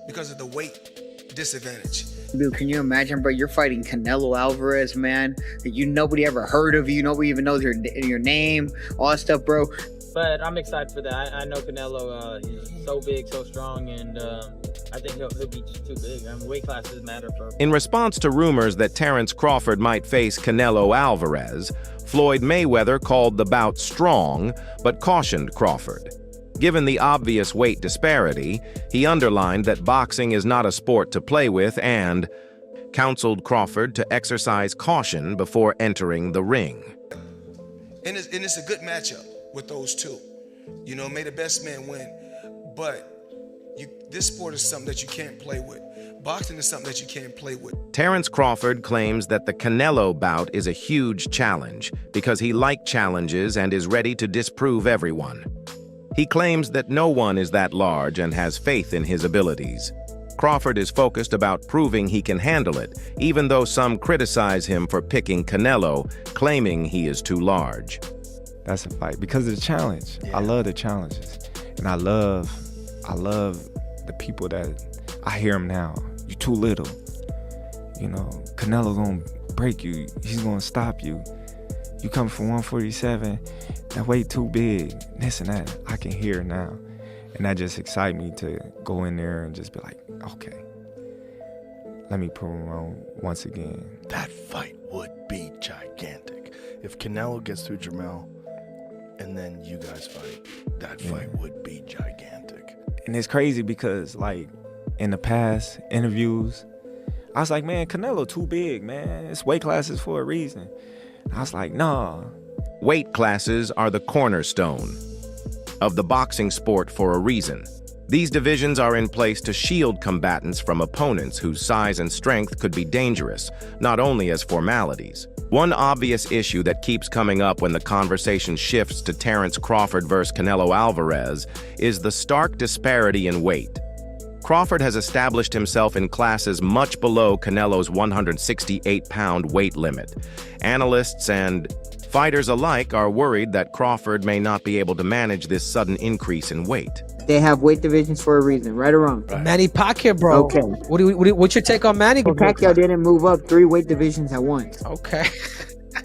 because of the weight disadvantage. Dude, can you imagine, bro? You're fighting Canelo Alvarez, man. Nobody ever heard of you. Nobody even knows your name, all that stuff, bro. But I'm excited for that. I know Canelo, he's so big, so strong, and I think he'll be just too big. I mean, weight classes matter for. In response to rumors that Terence Crawford might face Canelo Alvarez, Floyd Mayweather called the bout strong, but cautioned Crawford. Given the obvious weight disparity, he underlined that boxing is not a sport to play with and counseled Crawford to exercise caution before entering the ring. And it's a good matchup with those two. You know, may the best man win. But this sport is something that you can't play with. Boxing is something that you can't play with. Terence Crawford claims that the Canelo bout is a huge challenge because he likes challenges and is ready to disprove everyone. He claims that no one is that large and has faith in his abilities. Crawford is focused about proving he can handle it, even though some criticize him for picking Canelo, claiming he is too large. That's a fight because of the challenge. Yeah. I love the challenges, and I love the people that I hear them now. You too little. You know, Canelo gonna break you. He's gonna stop you. You come from 147, that weight too big. This and that. I can hear now, and that just excites me to go in there and just be like, okay, let me prove him wrong once again. That fight would be gigantic. If Canelo gets through Jamel, and then you guys fight, that fight would be gigantic. And it's crazy because, like, in the past interviews, I was like, man, Canelo too big, man. It's weight classes for a reason. I was like, nah. Weight classes are the cornerstone of the boxing sport for a reason. These divisions are in place to shield combatants from opponents whose size and strength could be dangerous, not only as formalities. One obvious issue that keeps coming up when the conversation shifts to Terence Crawford versus Canelo Alvarez is the stark disparity in weight. Crawford has established himself in classes much below Canelo's 168-pound weight limit. Analysts and fighters alike are worried that Crawford may not be able to manage this sudden increase in weight. They have weight divisions for a reason, right or wrong? Right. Manny Pacquiao, bro. Okay. What's your take on Manny? Well, Pacquiao didn't move up 3 weight divisions at once. Okay.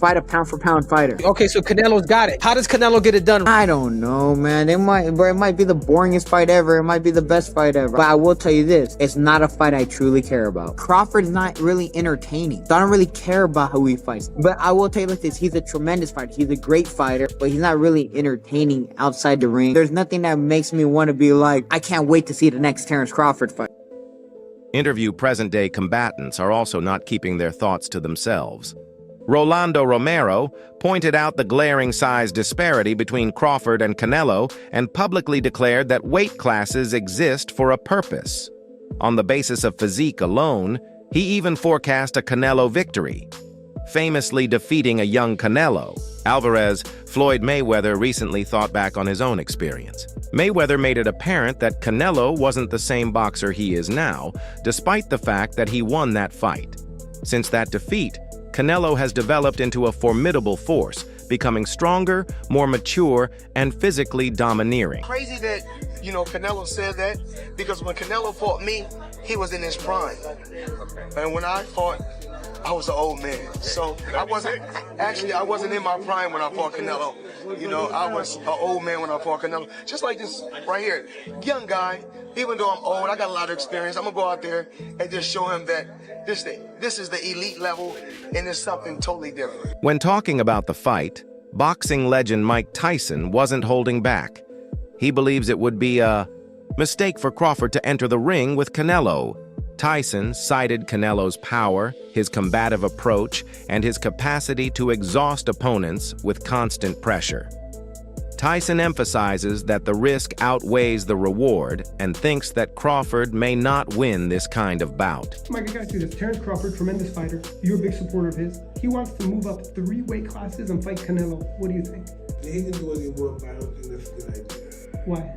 Fight a pound-for-pound fighter. Okay, so Canelo's got it. How does Canelo get it done? I don't know, man. It might be the boringest fight ever. It might be the best fight ever. But I will tell you this. It's not a fight I truly care about. Crawford's not really entertaining. So I don't really care about who he fights. But I will tell you like this. He's a tremendous fighter. He's a great fighter. But he's not really entertaining outside the ring. There's nothing that makes me want to be like, I can't wait to see the next Terence Crawford fight. Interview present-day combatants are also not keeping their thoughts to themselves. Rolando Romero pointed out the glaring size disparity between Crawford and Canelo and publicly declared that weight classes exist for a purpose. On the basis of physique alone, he even forecast a Canelo victory, famously defeating a young Canelo. Alvarez, Floyd Mayweather recently thought back on his own experience. Mayweather made it apparent that Canelo wasn't the same boxer he is now, despite the fact that he won that fight. Since that defeat, Canelo has developed into a formidable force, becoming stronger, more mature, and physically domineering. Crazy that, you know, Canelo said that, because when Canelo fought me, he was in his prime. And when I fought, I was an old man. So I wasn't in my prime when I fought Canelo. You know, I was an old man when I fought Canelo. Just like this right here, young guy, even though I'm old, I got a lot of experience. I'm gonna go out there and just show him that this is the elite level and it's something totally different. When talking about the fight, boxing legend Mike Tyson wasn't holding back. He believes it would be a mistake for Crawford to enter the ring with Canelo. Tyson cited Canelo's power, his combative approach, and his capacity to exhaust opponents with constant pressure. Tyson emphasizes that the risk outweighs the reward and thinks that Crawford may not win this kind of bout. Mike, I gotta do this. Terence Crawford, tremendous fighter. You're a big supporter of his. He wants to move up 3 weight classes and fight Canelo. What do you think? He can do what he wants, but I don't think that's a good idea. Why?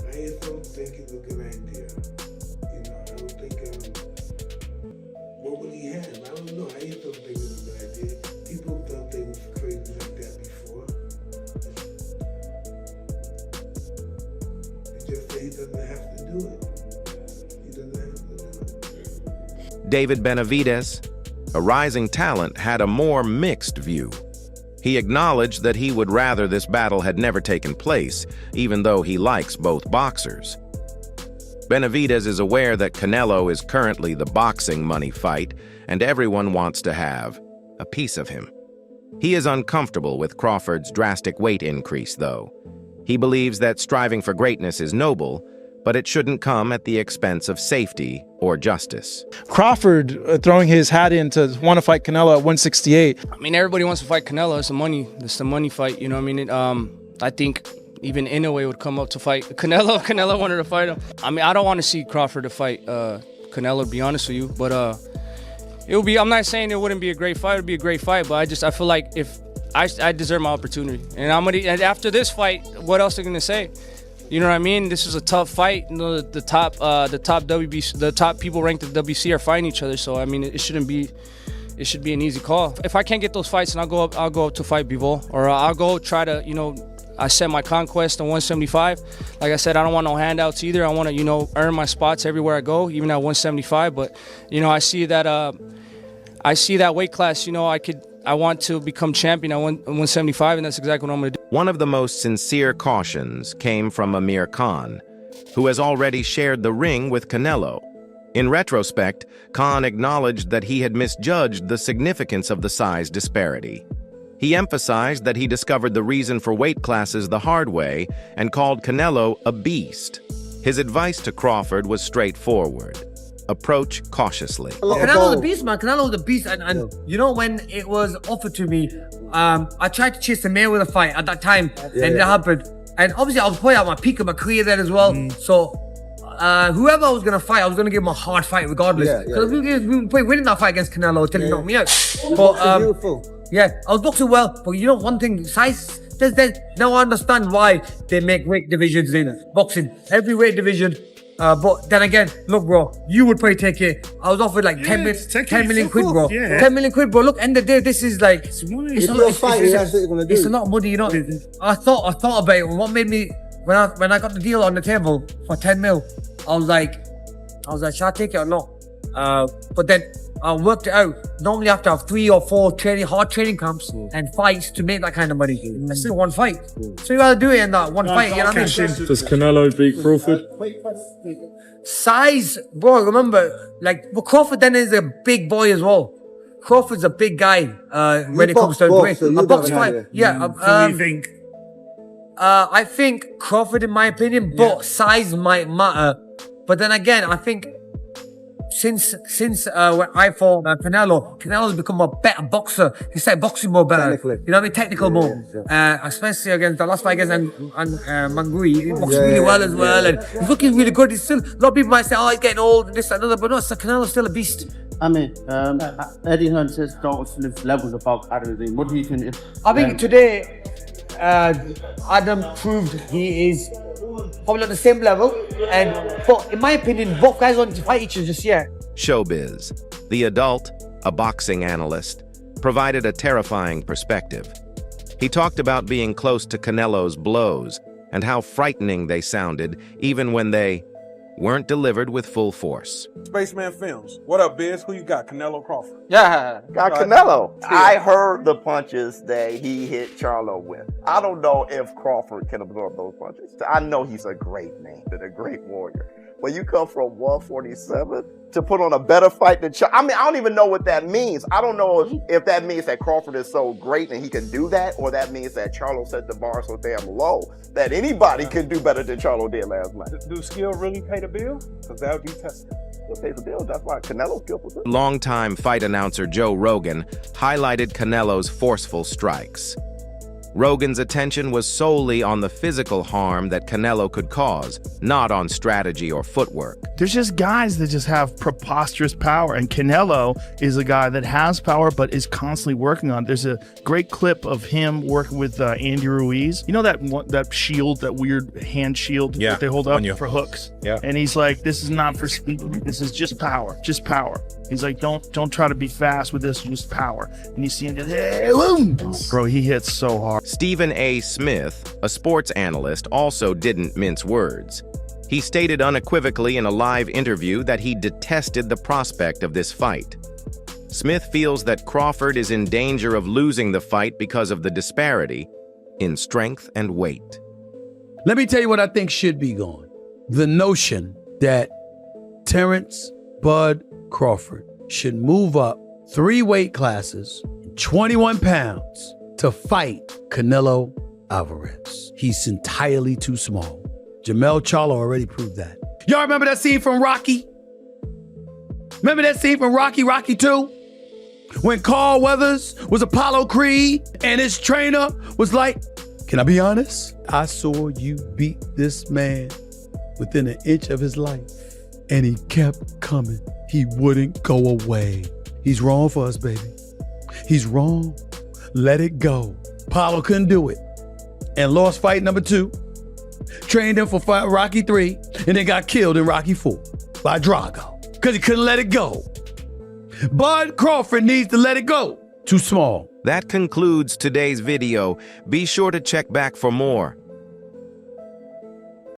I just don't think it's a good idea. You know, I don't think, what would he have? I don't know. I just don't think it's a good idea. People have done things crazy like that before. It's just that he doesn't have to do it. David Benavidez, a rising talent, had a more mixed view. He acknowledged that he would rather this battle had never taken place, even though he likes both boxers. Benavidez is aware that Canelo is currently the boxing money fight, and everyone wants to have a piece of him. He is uncomfortable with Crawford's drastic weight increase, though. He believes that striving for greatness is noble, but it shouldn't come at the expense of safety or justice. Crawford throwing his hat in to want to fight Canelo at 168. I mean, everybody wants to fight Canelo. It's the money fight, you know what I mean? I think even Inoue would come up to fight Canelo. Canelo wanted to fight him. I mean, I don't want to see Crawford to fight Canelo, to be honest with you, but it would be, I'm not saying it wouldn't be a great fight, it would be a great fight, but I feel like if I deserve my opportunity. And and after this fight, what else are they gonna say? You know what I mean? This is a tough fight. You know, the top WBC, the top people ranked at WBC are fighting each other. So I mean, it should be an easy call. If I can't get those fights, then I'll go up to fight Bivol, or I'll go try to, you know, I set my conquest on 175. Like I said, I don't want no handouts either. I want to, you know, earn my spots everywhere I go, even at 175. But you know, I see that weight class. You know, I want to become champion at 175, and that's exactly what I'm going to do. One of the most sincere cautions came from Amir Khan, who has already shared the ring with Canelo. In retrospect, Khan acknowledged that he had misjudged the significance of the size disparity. He emphasized that he discovered the reason for weight classes the hard way and called Canelo a beast. His advice to Crawford was straightforward. Approach cautiously. Canelo's a beast, man. Canelo's a beast. And you know, when it was offered to me, I tried to chase the Mayweather fight at that time, and it happened. And obviously, I was probably at my peak of my career there as well. So, whoever I was going to fight, I was going to give him a hard fight regardless. Because we were winning that fight against Canelo until he knocked me out. But, yeah, I was boxing well. But you know, one thing, size, now I understand why they make weight divisions in boxing. Every weight division. But then again, look, bro, you would probably take it. I was offered like 10 million quid, bro. 10 million quid, bro. Look, end of the day, this is like, it's a lot of money, you know. I thought about it. What made me, when I got the deal on the table for 10 mil, I was like, should I take it or not? But then I worked it out. Normally I have to have 3 or 4 hard training camps and fights to make that kind of money. That's still one fight. So you gotta do it in that one fight, you know what I mean? Does Canelo beat Crawford? Size, bro, remember, like, but Crawford then is a big boy as well. Crawford's a big guy when it comes to weight. A box fight, yeah. You think? I think Crawford, in my opinion, but size might matter. But then again, I think since when I fought Canelo's become a better boxer. He started boxing more better. You know what I mean? Technical more. Especially against the last fight against Mangui. He boxed really well as well. And he's looking really good. He's still, a lot of people might say, oh, he's getting old and this and another. But no, Canelo's still a beast. I mean, Eddie Hearn says don't lift levels above Adam. What do you think? I think today, Adam proved he is probably on the same level, but in my opinion, both guys want to fight each other just yet. Showbiz, the adult, a boxing analyst, provided a terrifying perspective. He talked about being close to Canelo's blows and how frightening they sounded even when they weren't delivered with full force. Spaceman Films. What up, Biz? Who you got? Canelo Crawford? Yeah, got Canelo. I heard the punches that he hit Charlo with. I don't know if Crawford can absorb those punches. I know he's a great man and a great warrior. When you come from 147 to put on a better fight than Charlo, I mean, I don't even know what that means. I don't know if that means that Crawford is so great and he can do that, or that means that Charlo set the bar so damn low that anybody can do better than Charlo did last night. Do skill really pay the bill? Because that would be tested. It pays the bill. That's why Canelo's skillful too. Longtime fight announcer Joe Rogan highlighted Canelo's forceful strikes. Rogan's attention was solely on the physical harm that Canelo could cause, not on strategy or footwork. There's just guys that just have preposterous power, and Canelo is a guy that has power but is constantly working on it. There's a great clip of him working with Andy Ruiz. You know that shield, that weird hand shield that they hold up for hooks? Yeah. And he's like, this is not for speed. This is just power. Just power. He's like, don't try to be fast with this, just power. And you see him just, hey, boom! Bro, he hits so hard. Stephen A. Smith, a sports analyst, also didn't mince words. He stated unequivocally in a live interview that he detested the prospect of this fight. Smith feels that Crawford is in danger of losing the fight because of the disparity in strength and weight. Let me tell you what I think should be gone. The notion that Terence Bud Crawford should move up 3 weight classes, 21 pounds, to fight Canelo Alvarez. He's entirely too small. Jermell Charlo already proved that. Y'all remember that scene from Rocky? Remember that scene from Rocky 2? When Carl Weathers was Apollo Creed and his trainer was like, can I be honest? I saw you beat this man within an inch of his life. And he kept coming. He wouldn't go away. He's wrong for us, baby. He's wrong. Let it go. Apollo couldn't do it. And lost fight number 2. Trained him for fight Rocky 3. And then got killed in Rocky 4 by Drago. Because he couldn't let it go. Bud Crawford needs to let it go. Too small. That concludes today's video. Be sure to check back for more.